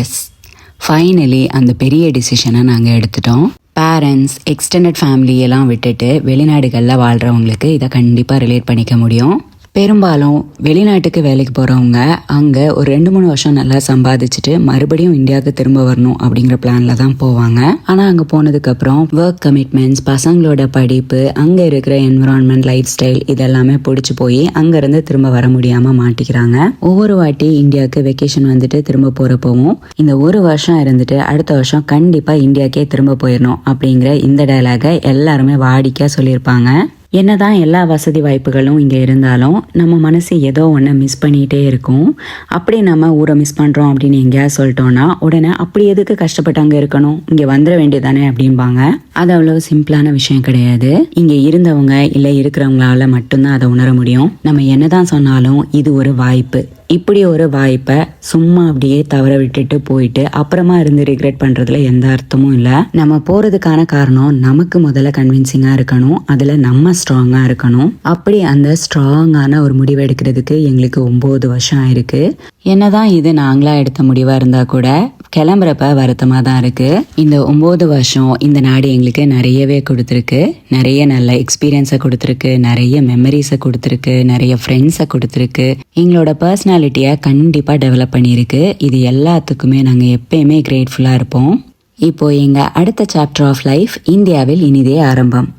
S, finally அந்த பெரிய டிசிஷனை நாங்கள் எடுத்துட்டோம். பேரண்ட்ஸ், எக்ஸ்டெண்டட் ஃபேமிலி எல்லாம் விட்டுட்டு வெளிநாடுகளில் வாழ்கிறவங்களுக்கு இதை கண்டிப்பாக ரிலேட் பண்ணிக்க முடியும். பெரும்பாலும் வெளிநாட்டுக்கு வேலைக்கு போகிறவங்க அங்கே ஒரு 2-3 வருஷம் நல்லா சம்பாதிச்சுட்டு மறுபடியும் இந்தியாவுக்கு திரும்ப வரணும் அப்படிங்கிற பிளானில் தான் போவாங்க. ஆனால் அங்கே போனதுக்கப்புறம் ஒர்க் கமிட்மெண்ட்ஸ், பசங்களோட படிப்பு, அங்கே இருக்கிற என்விரான்மெண்ட், லைஃப் ஸ்டைல் இதெல்லாமே பிடிச்சி போய் அங்கேருந்து திரும்ப வர முடியாமல் மாட்டிக்கிறாங்க. ஒவ்வொரு வாட்டி இந்தியாவுக்கு வெக்கேஷன் வந்துட்டு திரும்ப போகிறப்பவும் இந்த ஒரு வருஷம் இருந்துட்டு அடுத்த வருஷம் கண்டிப்பாக இந்தியாவுக்கே திரும்ப போயிடணும் அப்படிங்கிற இந்த டயலாகை எல்லாருமே வாடிக்கையாக சொல்லியிருப்பாங்க. என்னதான் எல்லா வசதி வாய்ப்புகளும் இங்கே இருந்தாலும் நம்ம மனசு ஏதோ ஒன்று மிஸ் பண்ணிகிட்டே இருக்கும். அப்படி நம்ம ஊரை மிஸ் பண்ணுறோம் அப்படின்னு எங்கேயா சொல்லிட்டோன்னா உடனே அப்படி எதுக்கு கஷ்டப்பட்டு அங்கே இருக்கணும், இங்கே வந்துட வேண்டியதானே அப்படின்பாங்க. அது அவ்வளோ சிம்பிளான விஷயம் கிடையாது. இங்கே இருந்தவங்க இல்லை இருக்கிறவங்களால மட்டும்தான் அதை உணர முடியும். நம்ம என்னதான் சொன்னாலும் இது ஒரு வாய்ப்பு. இப்படி ஒரு வாய்ப்பை சும்மா அப்படியே தவற விட்டுட்டு போயிட்டு அப்புறமா இருந்து ரிக்ரெட் பண்றதுல எந்த அர்த்தமும் இல்லை. நம்ம போறதுக்கான காரணம் நமக்கு முதல்ல கன்வின்சிங்கா இருக்கணும், அதுல நம்ம ஸ்ட்ராங்கா இருக்கணும். அப்படி அந்த ஸ்ட்ராங்கான ஒரு முடிவு எடுக்கிறதுக்கு எங்களுக்கு 9 வருஷம் ஆயிருக்கு. என்னதான் இது நாங்களா எடுத்த முடிவா இருந்தா கூட கிளம்புறப்ப வருத்தமா தான் இருக்கு. இந்த 9 வருஷம் இந்த நாடு எங்களுக்கு நிறையவே கொடுத்துருக்கு. நிறைய நல்ல எக்ஸ்பீரியன்ஸை கொடுத்துருக்கு, நிறைய மெமரிஸை கொடுத்துருக்கு, நிறைய ஃப்ரெண்ட்ஸை கொடுத்துருக்கு. எங்களோட பர்சனாலிட்டியை கண்டிப்பாக டெவலப் பண்ணியிருக்கு. இது எல்லாத்துக்குமே நாங்கள் எப்பயுமே கிரேட்ஃபுல்லாக இருப்போம். இப்போ எங்கள் அடுத்த சாப்டர் ஆஃப் லைஃப் இந்தியாவில் இனிதே ஆரம்பம்.